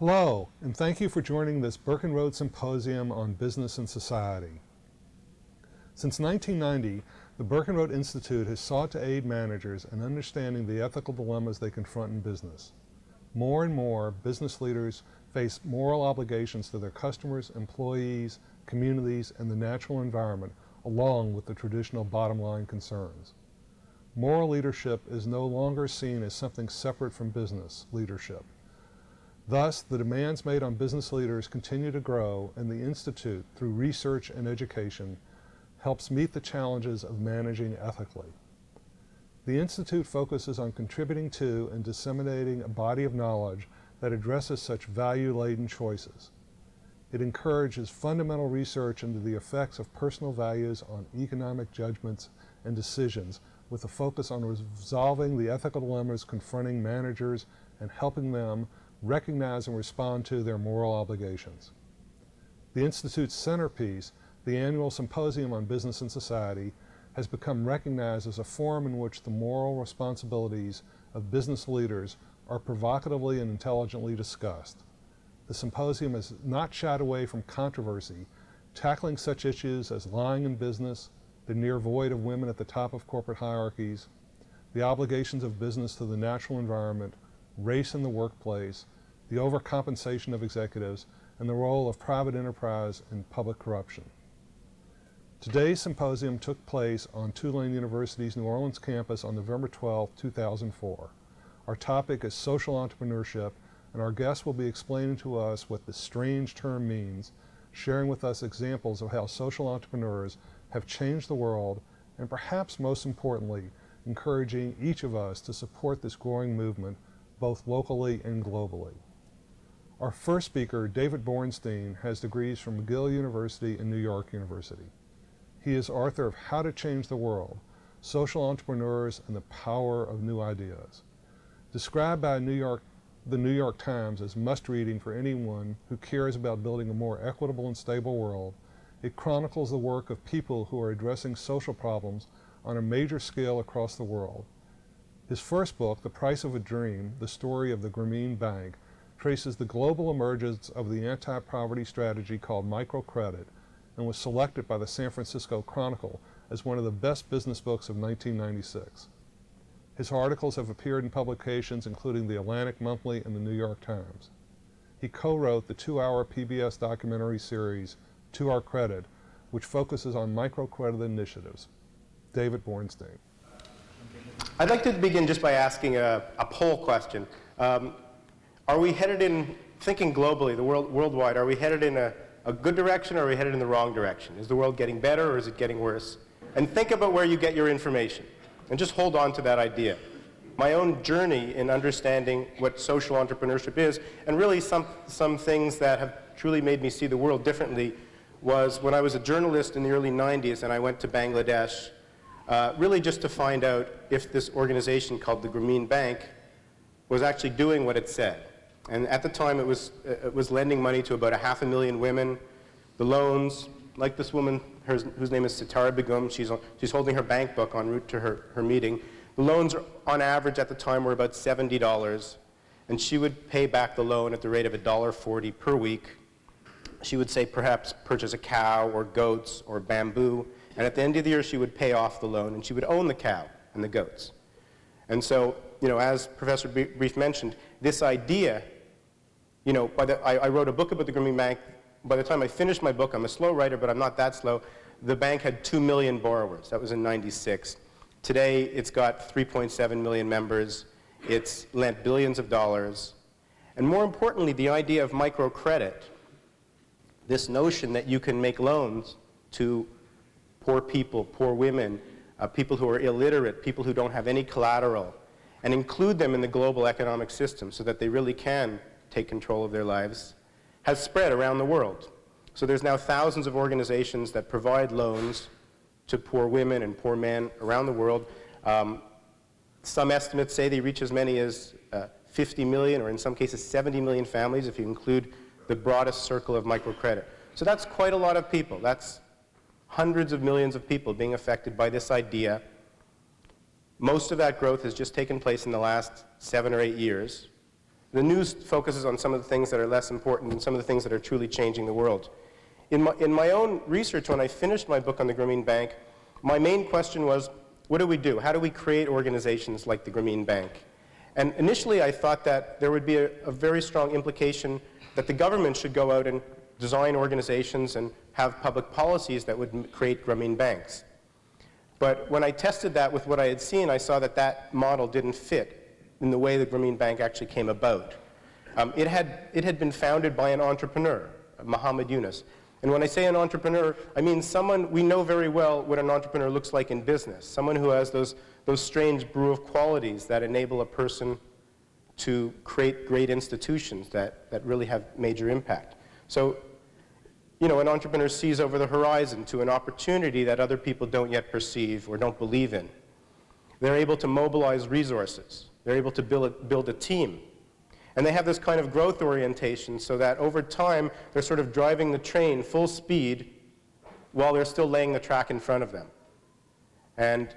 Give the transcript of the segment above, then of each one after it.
Hello, and thank you for joining this Birken Road Symposium on Business and Society. Since 1990, the Birken Road Institute has sought to aid managers in understanding the ethical dilemmas they confront in business. More and more, business leaders face moral obligations to their customers, employees, communities, and the natural environment, along with the traditional bottom-line concerns. Moral leadership is no longer seen as something separate from business leadership. Thus, the demands made on business leaders continue to grow, and the Institute, through research and education, helps meet the challenges of managing ethically. The Institute focuses on contributing to and disseminating a body of knowledge that addresses such value-laden choices. It encourages fundamental research into the effects of personal values on economic judgments and decisions, with a focus on resolving the ethical dilemmas confronting managers and helping them recognize and respond to their moral obligations. The Institute's centerpiece, the annual Symposium on Business and Society, has become recognized as a forum in which the moral responsibilities of business leaders are provocatively and intelligently discussed. The symposium has not shied away from controversy, tackling such issues as lying in business, the near void of women at the top of corporate hierarchies, the obligations of business to the natural environment, race in the workplace, the overcompensation of executives, and the role of private enterprise in public corruption. Today's symposium took place on Tulane University's New Orleans campus on November 12, 2004. Our topic is social entrepreneurship, and our guest will be explaining to us what this strange term means, sharing with us examples of how social entrepreneurs have changed the world, and perhaps most importantly, encouraging each of us to support this growing movement both locally and globally. Our first speaker, David Bornstein, has degrees from McGill University and New York University. He is author of How to Change the World, Social Entrepreneurs and the Power of New Ideas. Described by the New York Times as must-reading for anyone who cares about building a more equitable and stable world, it chronicles the work of people who are addressing social problems on a major scale across the world. His first book, The Price of a Dream, The Story of the Grameen Bank, traces the global emergence of the anti-poverty strategy called microcredit, and was selected by the San Francisco Chronicle as one of the best business books of 1996. His articles have appeared in publications including the Atlantic Monthly and the New York Times. He co-wrote the 2-hour PBS documentary series, To Our Credit, which focuses on microcredit initiatives. David Bornstein. I'd like to begin just by asking a poll question. Are we headed in, thinking globally, worldwide, are we headed in a good direction, or are we headed in the wrong direction? Is the world getting better, or is it getting worse? And think about where you get your information, and just hold on to that idea. My own journey in understanding what social entrepreneurship is, and really some things that have truly made me see the world differently, was when I was a journalist in the early 90s and I went to Bangladesh, really just to find out if this organization called the Grameen Bank was actually doing what it said. And at the time it was lending money to about 500,000 women. The loans, like this woman whose name is Sitara Begum, she's holding her bank book en route to her meeting. The loans on average at the time were about $70, and she would pay back the loan at the rate of $1.40 per week. She would say perhaps purchase a cow or goats or bamboo, and at the end of the year she would pay off the loan, and she would own the cow and the goats. And so, as Professor Brief mentioned, this idea, I wrote a book about the Grameen Bank. By the time I finished my book, I'm a slow writer, but I'm not that slow, the bank had 2 million borrowers. That was in '96. Today, it's got 3.7 million members. It's lent billions of dollars. And more importantly, the idea of microcredit, this notion that you can make loans to poor people, poor women, people who are illiterate, people who don't have any collateral, and include them in the global economic system so that they really can take control of their lives, has spread around the world. So there's now thousands of organizations that provide loans to poor women and poor men around the world. Some estimates say they reach as many as 50 million, or in some cases 70 million families if you include the broadest circle of microcredit. So that's quite a lot of people. That's hundreds of millions of people being affected by this idea. Most of that growth has just taken place in the last 7 or 8 years. The news focuses on some of the things that are less important and some of the things that are truly changing the world. In my own research, when I finished my book on the Grameen Bank, my main question was, what do we do? How do we create organizations like the Grameen Bank? And initially I thought that there would be a very strong implication that the government should go out and design organizations and have public policies that would create Grameen banks. But when I tested that with what I had seen, I saw that that model didn't fit in the way the Grameen Bank actually came about. It had been founded by an entrepreneur, Muhammad Yunus. And when I say an entrepreneur, I mean someone, we know very well what an entrepreneur looks like in business, someone who has those strange brew of qualities that enable a person to create great institutions that really have major impact. So, you know, an entrepreneur sees over the horizon to an opportunity that other people don't yet perceive or don't believe in. They're able to mobilize resources. They're able to build a team. And they have this kind of growth orientation so that over time, they're sort of driving the train full speed while they're still laying the track in front of them. And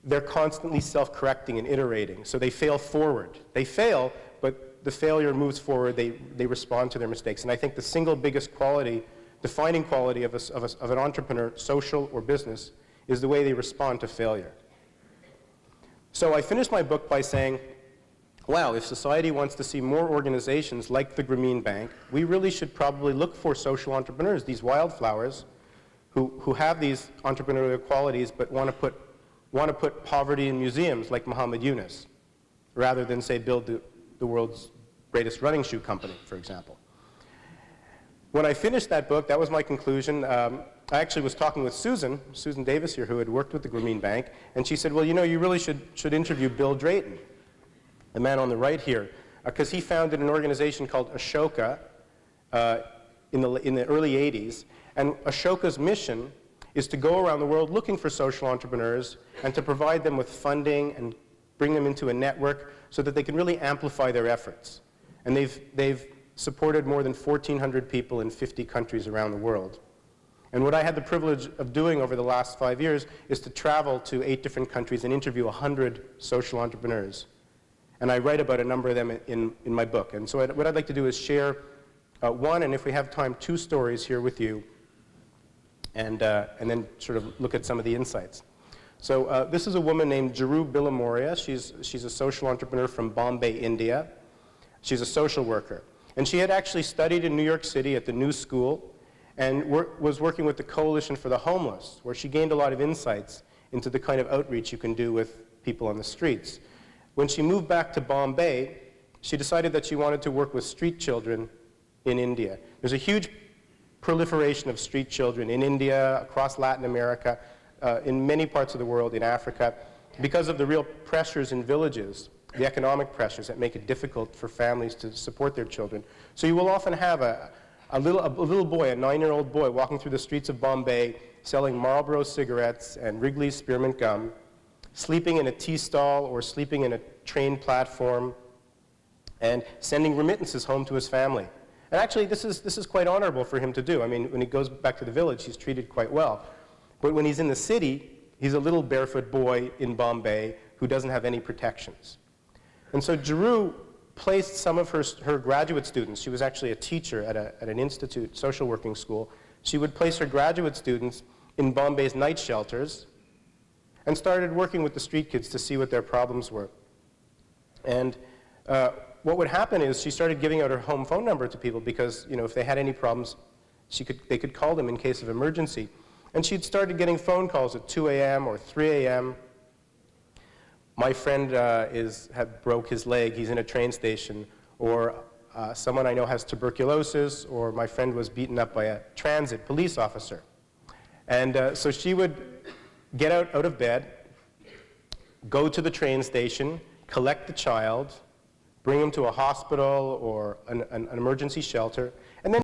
they're constantly self-correcting and iterating, so they fail forward. They fail, but the failure moves forward. They respond to their mistakes. And I think the single biggest quality, defining quality of an entrepreneur, social or business, is the way they respond to failure. So I finished my book by saying, wow, if society wants to see more organizations like the Grameen Bank, we really should probably look for social entrepreneurs, these wildflowers, who have these entrepreneurial qualities but want to put poverty in museums like Muhammad Yunus, rather than, say, build the world's greatest running shoe company, for example. When I finished that book, that was my conclusion. I actually was talking with Susan Davis here, who had worked with the Grameen Bank, and she said, well, you know, you really should interview Bill Drayton, the man on the right here, because he founded an organization called Ashoka in the early 80s, and Ashoka's mission is to go around the world looking for social entrepreneurs and to provide them with funding and bring them into a network so that they can really amplify their efforts. And they've supported more than 1,400 people in 50 countries around the world. And what I had the privilege of doing over the last 5 years is to travel to 8 different countries and interview 100 social entrepreneurs. And I write about a number of them in my book. And so what I'd like to do is share one, and if we have time, 2 stories here with you, and then sort of look at some of the insights. So this is a woman named Jaru Bilamoria. She's a social entrepreneur from Bombay, India. She's a social worker. And she had actually studied in New York City at the New School and was working with the Coalition for the Homeless, where she gained a lot of insights into the kind of outreach you can do with people on the streets. When she moved back to Bombay, she decided that she wanted to work with street children in India. There's a huge proliferation of street children in India, across Latin America, in many parts of the world, in Africa, because of the real pressures in villages, the economic pressures that make it difficult for families to support their children. So you will often have a little boy, a 9-year-old boy, walking through the streets of Bombay, selling Marlboro cigarettes and Wrigley's spearmint gum, sleeping in a tea stall or sleeping in a train platform, and sending remittances home to his family. And actually, this is quite honorable for him to do. I mean, when he goes back to the village, he's treated quite well. But when he's in the city, he's a little barefoot boy in Bombay who doesn't have any protections. And so Jaru placed some of her graduate students. She was actually a teacher at an institute, social working school. She would place her graduate students in Bombay's night shelters and started working with the street kids to see what their problems were. And what would happen is she started giving out her home phone number to people because, you know, if they had any problems, they could call them in case of emergency. And she'd started getting phone calls at 2 a.m. or 3 a.m. My friend broke his leg, he's in a train station, or someone I know has tuberculosis, or my friend was beaten up by a transit police officer. And so she would get out of bed, go to the train station, collect the child, bring him to a hospital or an emergency shelter,